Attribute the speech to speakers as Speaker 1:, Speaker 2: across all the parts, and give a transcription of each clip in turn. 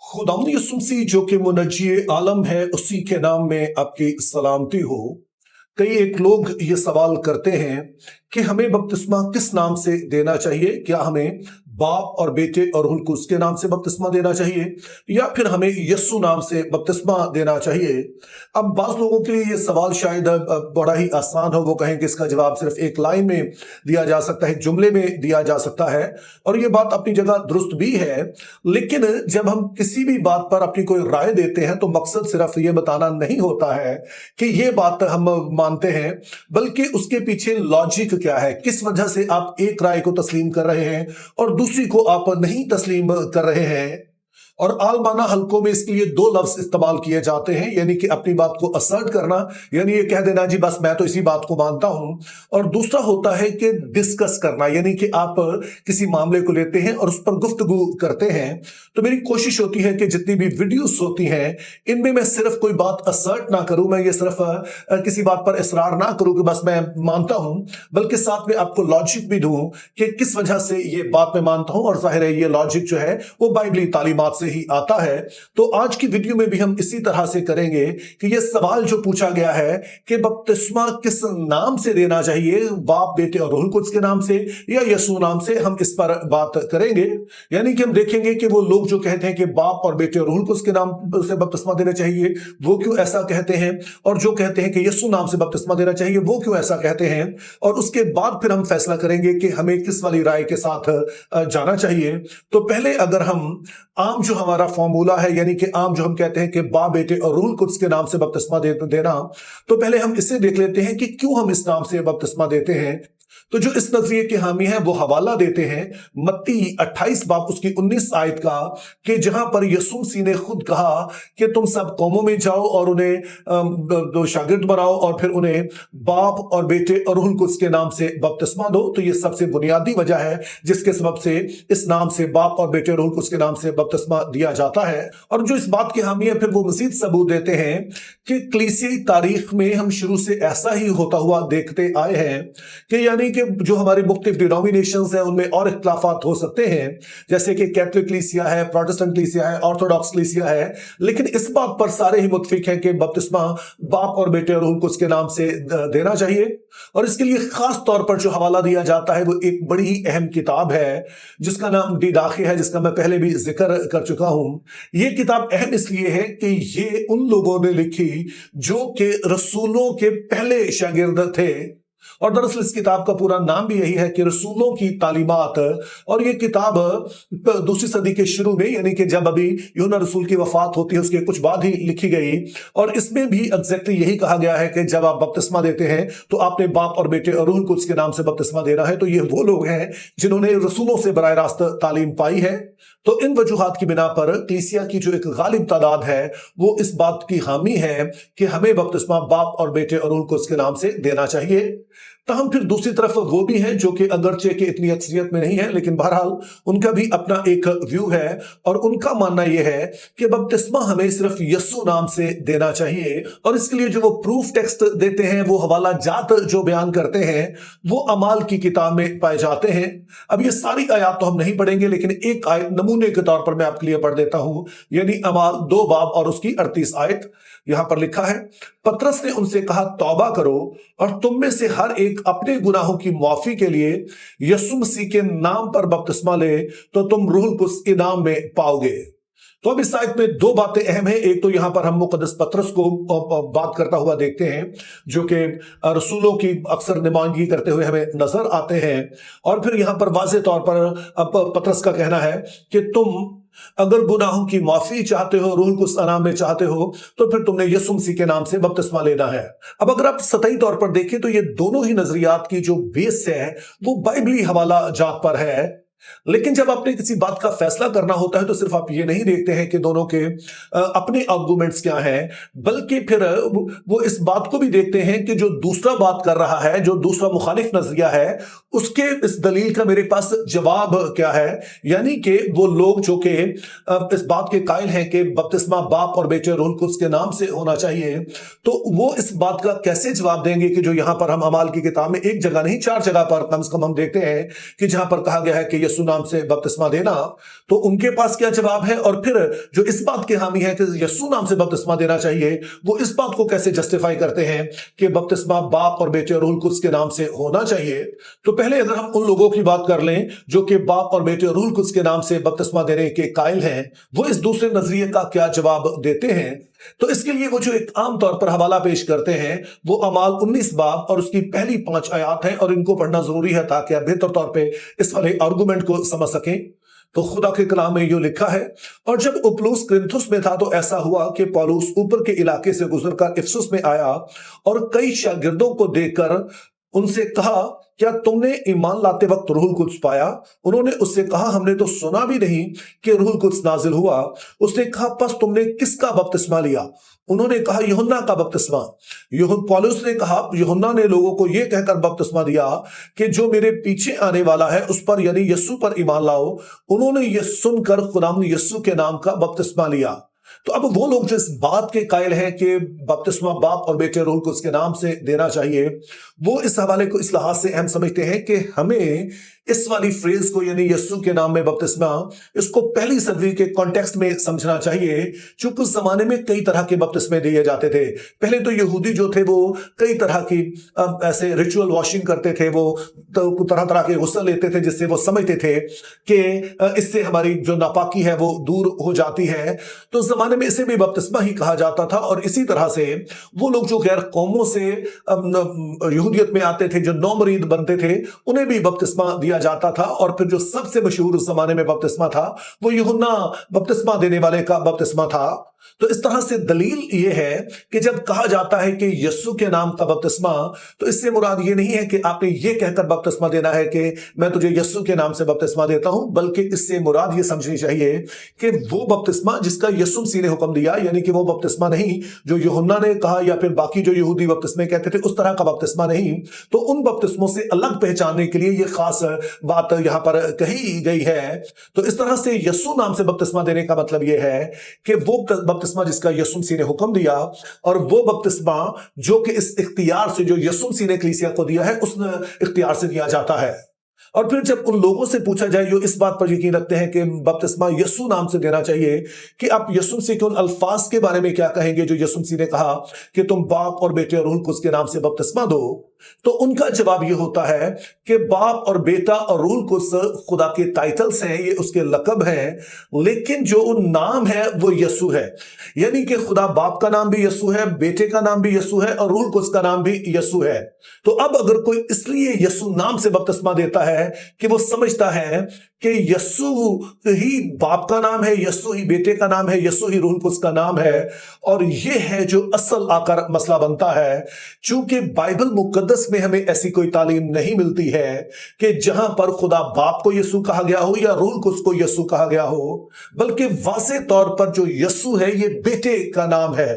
Speaker 1: खुदावंद यीशु मसीह जो कि मुनज्जी आलम है, उसी के नाम में आपकी सलामती हो। कई एक लोग ये सवाल करते हैं कि हमें बपतिस्मा किस नाम से देना चाहिए। क्या हमें बाप और बेटे और रूह कुद्स के नाम से बपतिस्मा देना चाहिए या फिर हमें यीशु नाम से बपतिस्मा देना चाहिए। अब बाज़ लोगों के लिए ये सवाल शायद बड़ा ही आसान हो, वो कहें कि इसका जवाब सिर्फ एक लाइन में दिया जा सकता है, जुमले में दिया जा सकता है, और ये बात अपनी जगह दुरुस्त भी है। लेकिन जब हम किसी भी बात पर अपनी कोई राय देते हैं तो मकसद सिर्फ ये बताना नहीं होता है कि ये बात हम मानते हैं, बल्कि उसके पीछे लॉजिक क्या है, किस वजह से आप एक राय को तस्लीम कर रहे हैं और दूसरी को आप नहीं तस्लीम कर रहे हैं। और आलमाना हलकों में इसके लिए दो लफ्ज इस्तेमाल किए जाते हैं, यानी कि अपनी बात को असर्ट करना, यानी ये कह देना जी बस मैं तो इसी बात को मानता हूं, और दूसरा होता है कि डिस्कस करना, यानी कि आप किसी मामले को लेते हैं और उस पर गुफ्तगू करते हैं। तो मेरी कोशिश होती है कि जितनी भी वीडियोस होती हैं इनमें मैं सिर्फ कोई बात असर्ट ना करूं, मैं ये सिर्फ किसी बात पर इसरार ना करूं कि बस मैं मानता हूं, बल्कि साथ में आपको लॉजिक भी दूं कि किस वजह से ये बात मैं मानता हूं। और जाहिर है ये लॉजिक जो है वो बाइबली तालीमात से ही आता है। तो आज की वीडियो में भी हम इसी तरह से करेंगे कि ये सवाल जो पूछा गया है कि बपतिस्मा किस नाम से देना चाहिए, बाप बेटे और रूह कुद्स के नाम से या यीशु नाम से, हम इस पर बात करेंगे। यानी कि हम देखेंगे कि वो लोग जो कहते हैं कि बाप और बेटे और रूह कुद्स के नाम से बपतिस्मा देना चाहिए वो क्यों ऐसा कहते हैं, और जो कहते हैं कि यीशु नाम से बपतिस्मा देना चाहिए वो क्यों ऐसा कहते हैं। और उसके बाद फिर हम फैसला करेंगे कि हमें किस वाली राय के साथ जाना चाहिए। तो पहले अगर हम आम जो हमारा फॉर्मूला है, यानी कि आम जो हम कहते हैं कि बाप बेटे और रूह कुद्स के नाम से बपतिस्मा देना, तो पहले हम इसे देख लेते हैं कि क्यों हम इस नाम से बपतिस्मा देते हैं। तो जो इस नजरिए के हामी हैं वो हवाला देते हैं मत्ती 28 बाब उसकी 19 आयत का, कि जहां पर यीशु मसीह ने खुद कहा कि तुम सब कौमों में जाओ और उन्हें दो शागिर्द बनाओ और फिर उन्हें बाप और बेटे और रूह कुद्स के नाम से बपतिस्मा दो। तो ये सबसे बुनियादी वजह है जिसके सबब से इस नाम से बाप और बेटे और रूह कुद्स के नाम से बपतिस्मा दिया जाता है। और जो इस बात के हामी है फिर वो मजीद सबूत देते हैं कि कलीसियाई तारीख में हम शुरू से ऐसा ही होता हुआ देखते आए हैं कि यानी कि जो हमारी मुख्तलिफ डिनोमिनेशंस हैं उनमें और इख्तिलाफात हो सकते हैं, जैसे कि कैथोलिक कलीसिया है, प्रोटेस्टेंट कलीसिया है, ऑर्थोडॉक्स कलीसिया है, लेकिन इस बात पर सारे ही मुत्तफिक हैं कि बपतिस्मा बाप और बेटे और रूह कुद्स के नाम से देना चाहिए। और इसके लिए खास तौर पर जो हवाला दिया जाता है वो एक बड़ी ही अहम किताब है जिसका नाम दिदाखे है, जिसका मैं पहले भी जिक्र कर चुका हूं। ये किताब अहम इसलिए है कि ये उन लोगों ने लिखी जो कि रसूलों के पहले शागिर्द थे, और दरअसल इस किताब का पूरा नाम भी यही है कि रसूलों की तालीमात। और ये किताब दूसरी सदी के शुरू में, यानी कि जब अभी यूहन्ना रसूल की वफात होती है उसके कुछ बाद ही लिखी गई, और इसमें भी एग्जैक्टली यही कहा गया है कि जब आप बपतिस्मा देते हैं तो आपने बाप और बेटे और रूह कुद्स के नाम से बपतिस्मा देना है। तो ये वो लोग हैं जिन्होंने रसूलों से बराह रास्त तालीम पाई है। तो इन वजूहात की बिना पर कलीसिया की जो एक गालिब तादाद है वो इस बात की हामी है कि हमें बपतिस्मा बाप और बेटे और रूह कुद्स के नाम से देना चाहिए। तहम फिर दूसरी तरफ वो भी हैं जो कि अगरचे के इतनी अक्सरियत में नहीं है, लेकिन बहरहाल उनका भी अपना एक व्यू है, और उनका मानना यह है कि बपतिस्मा हमें सिर्फ यीशु नाम से देना चाहिए। और इसके लिए जो वो प्रूफ टेक्स्ट देते हैं, वो हवाला जात जो बयान करते हैं वो अमाल की किताब में पाए जाते हैं। अब ये सारी आयत तो हम नहीं पढ़ेंगे, लेकिन एक आयत नमूने के तौर पर मैं आपके लिए पढ़ देता हूं, यानी अमाल 2 बाब और उसकी 38 आयत। यहां पर लिखा है, पतरस ने उनसे कहा तौबा करो और तुम में से हर एक अपने गुनाहों की माफी के लिए यीशु मसीह के नाम पर बपतिस्मा ले, तो तुम रूह कुद्स इनाम में पाओगे। तो अब इस आयत में दो बातें अहम हैं। एक तो यहां पर हम मुकद्दस पतरस को बात करता हुआ देखते हैं जो कि रसूलों की अक्सर नुमाइंदगी करते हुए हमें नजर आते हैं, और फिर यहां पर वाज़ेह तौर पर पतरस का कहना है कि तुम अगर गुनाहों की माफी चाहते हो, रूह कुद्स इनाम में चाहते हो, तो फिर तुमने यीशु मसीह के नाम से बपतिस्मा लेना है। अब अगर आप सतही तौर पर देखें तो ये दोनों ही नजरियात की जो बेस है वो बाइबली हवाला जात पर है। लेकिन जब आपने किसी बात का फैसला करना होता है तो सिर्फ आप ये नहीं देखते हैं कि दोनों के अपने आर्गुमेंट्स क्या हैं, बल्कि फिर वो इस बात को भी देखते हैं कि जो दूसरा बात कर रहा है, जो दूसरा मुखालिफ नजरिया है, उसके इस दलील का मेरे पास जवाब क्या है। यानी कि वो लोग जो कि इस बात के कायल हैं कि बपतिस्मा बाप और बेटे रूह कुद्स के नाम से होना चाहिए, तो वो इस बात का कैसे जवाब देंगे कि जो यहां पर हम अमाल की किताब में एक जगह नहीं 4 जगह पर कम से कम हम देखते हैं कि जहां पर कहा गया है कि यीशु नाम से बपतिस्मा देना, तो उनके पास क्या जवाब है? और फिर जो इस बात के हामी है कि यीशु नाम से बपतिस्मा देना चाहिए, वो इस बात को कैसे जस्टिफाई करते हैं कि बपतिस्मा बाप और बेटे और रूह कुद्स के नाम से होना चाहिए? तो पहले अगर हम उन लोगों की बात कर लें जो कि बाप और बेटे और रूह कुद्स के नाम से बपतिस्मा देने के कायल हैं, वो इस दूसरे नजरिए का क्या जवाब देते हैं, तो इसके लिए वो जो एक आम तौर पर हवाला पेश करते हैं वो अमाल 19 बाब और उसकी पहली 5 आयत है, और इनको पढ़ना जरूरी है ताकि आप बेहतर तौर पे इस वाले आर्गुमेंट को समझ सकें। तो खुदा के कलाम में ये लिखा है, और जब उपुलुस क्रिन्थुस में था तो ऐसा हुआ कि पौलुस ऊपर के इलाके से गुजरकर इफिसुस में आया और कई शागिर्दों को देखकर उनसे कहा, क्या तुमने ईमान लाते वक्त रूहुल कुद्स पाया? उन्होंने उससे कहा, हमने तो सुना भी नहीं कि रूहुल कुद्स नाजिल हुआ। उसने कहा, बस तुमने किसका बपतिस्मा लिया? उन्होंने कहा, यूहन्ना का बपतिस्मा। पौलुस ने कहा, यूहन्ना ने लोगों को यह कहकर बपतिस्मा दिया कि जो मेरे पीछे आने वाला है उस पर यानी यीशु पर ईमान लाओ। उन्होंने यह सुनकर खुदावंद यीशु के नाम का बपतिस्मा लिया। तो अब वो लोग जो इस बात के कायल हैं कि बपतिस्मा बाप और बेटे रूह कुद्स के नाम से देना चाहिए, वो इस हवाले को इस लिहाज से अहम समझते हैं कि हमें इस वाली फ्रेज को यानी यीशु के नाम में बपतिस्मा, इसको पहली सदी के कॉन्टेक्स्ट में समझना चाहिए। चूंकि उस जमाने में कई तरह के बपतिस्मे दिए जाते थे। पहले तो यहूदी जो थे वो कई तरह की ऐसे रिचुअल वॉशिंग करते थे, वो तो तरह तरह के गुस्ल लेते थे जिससे वो समझते थे कि इससे हमारी जो नापाकी है वो दूर हो जाती है। तो उस जमाने में इसे भी बपतिस्मा ही कहा जाता था। और इसी तरह से वो लोग जो गैर कौमों से यहूदियत में आते थे, जो नौमरीद बनते थे, उन्हें भी बपतिस्मा दिया जाता था। और फिर जो सबसे मशहूर उस जमाने में बपतिस्मा था वो यूहन्ना बपतिस्मा देने वाले का बपतिस्मा था। तो इस तरह से दलील ये है कि जब कहा जाता है कि यीशु के नाम का बपतिस्मा, तो इससे मुराद ये नहीं है कि आपने ये कहकर बपतिस्मा देना है कि मैं तुझे यीशु के नाम से बपतिस्मा देता हूं, बल्कि इससे मुराद ये समझनी चाहिए कि वो बपतिस्मा जिसका यीशु मसीह ने हुक्म दिया, यानी कि वो बपतिस्मा नहीं जो यूहन्ना ने कहा या फिर बाकी जो यहूदी बपतिस्मे कहते थे उस तरह का बपतिस्मा नहीं। तो उन बपतिस्मों से अलग पहचानने के लिए ये खास बात यहां पर कही गई है। तो इस तरह से यीशु नाम से बपतिस्मा देने का मतलब यह है कि वो बपतिस्मा जिसका यीशु मसीह ने हुक्म दिया, और वो बपतिस्मा जो कि इस इख्तियार से जो यीशु मसीह ने कलीसिया को दिया है उस इख्तियार से दिया जाता है। और फिर जब उन लोगों से पूछा जाए जो इस बात पर यकीन रखते हैं कि बपतिस्मा यीशु नाम से देना चाहिए, कि आप यीशु मसीह के उन अल्फाज के बारे में क्या कहेंगे जो यीशु मसीह ने कहा कि तुम बाप और बेटे और रूह कुद्स के नाम से बपतिस्मा दो, तो उनका जवाब यह होता है कि बाप और बेटा और रूह कुद्स खुदा के टाइटल्स हैं, ये उसके लकब हैं, लेकिन जो उन नाम है वो यीशु है। यानी कि खुदा बाप का नाम भी यीशु है, बेटे का नाम भी यीशु है और रूह कुद्स का नाम भी यीशु है। तो अब अगर कोई इसलिए यीशु नाम से बपतिस्मा देता है कि वो समझता है कि यीशु ही बाप का नाम है, यीशु ही बेटे का नाम है, यीशु ही रूह कुद्स का नाम है, और ये है जो असल आकर मसला बनता है। चूंकि बाइबल मुकद्दस में हमें ऐसी कोई तालीम नहीं मिलती है कि जहां पर खुदा बाप को यीशु कहा गया हो या रूह कुद्स को यीशु कहा गया हो, बल्कि वाज़ेह तौर पर जो यीशु है ये बेटे का नाम है।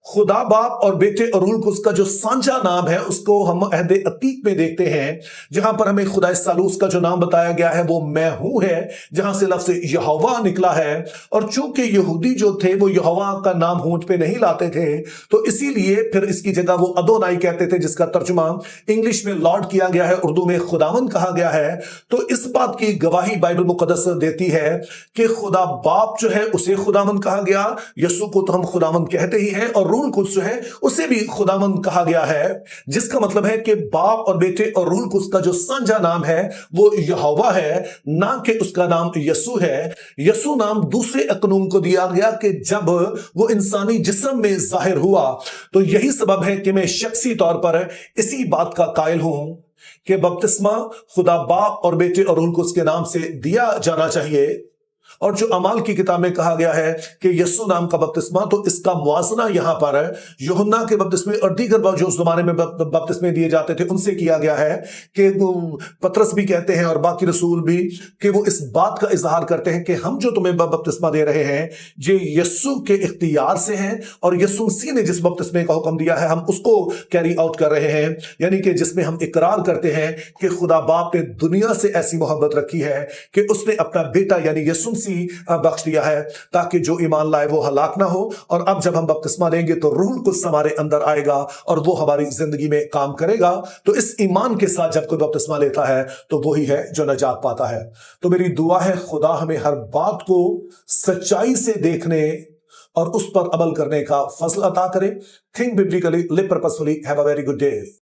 Speaker 1: खुदा बाप और बेटे और रूह कुद्स का जो साझा नाम है उसको हम अहद अतीक में देखते हैं, जहां पर हमें खुदा सालूस का जो नाम बताया गया है वो मैं हूं है, जहां से लफ्ज़ यहोवा निकला है। और चूंकि यहूदी जो थे वो यहोवा का नाम होंठ पे नहीं लाते थे, तो इसीलिए फिर इसकी जगह वो अदोनाई कहते थे, जिसका तर्जुमा इंग्लिश में लॉर्ड किया गया है, उर्दू में खुदावंद कहा गया है। तो इस बात की गवाही बाइबल मुकद्दस देती है कि खुदा बाप जो है उसे खुदावंद कहा गया, यीशु को तो हम खुदावंद कहते ही हैं, और रूह कुद्स जो है उसे भी खुदावंद कहा गया है, जिसका मतलब है कि बाप और बेटे और रूह कुद्स का जो साझा नाम है वो यहोवा है, ना कि उसका नाम यीशु है। यीशु नाम दूसरे अकनून को दिया गया कि जब वो इंसानी जिस्म में जाहिर हुआ। तो यही सबब है कि मैं शख्सी तौर पर इसी बात का कायल हूं कि बपतिस्मा खुदा बाप और बेटे और रूह कुद्स के नाम से दिया जाना चाहिए। और जो अमाल की किताब में कहा गया है कि यीशु नाम का बपतिस्मा, तो इसका मुआजना यहां पर यूहन्ना के बपतिस्मे और दीगर जो उस जमाने में बपतिस्मे दिए जाते थे उनसे किया गया है, कि पतरस भी कहते हैं और बाकी रसूल भी कि वो इस बात का इजहार करते हैं कि हम जो तुम्हें बपतिस्मा दे रहे हैं ये यीशु के इख्तियार से हैं, और यीशु मसीह ने जिस बपतिस्मे का हुक्म दिया है हम उसको कैरी आउट कर रहे हैं। यानी कि जिसमें हम इकरार करते हैं कि खुदा बाप ने दुनिया से ऐसी मोहब्बत रखी है कि उसने अपना बेटा यानी यीशु سی बख्श दिया है ताकि जो ईमान लाए वो हलाक ना हो। और अब जब हम बपतिस्मा लेंगे तो रूह कुछ हमारे अंदर आएगा और वो हमारी जिंदगी में काम करेगा। तो इस ईमान के साथ जब कोई बपतिस्मा लेता है तो वही है जो नजात पाता है। तो मेरी दुआ है खुदा हमें हर बात को सच्चाई से देखने और उस पर अमल करने का फजल अता करे। Think biblically, live purposefully, have a very good day.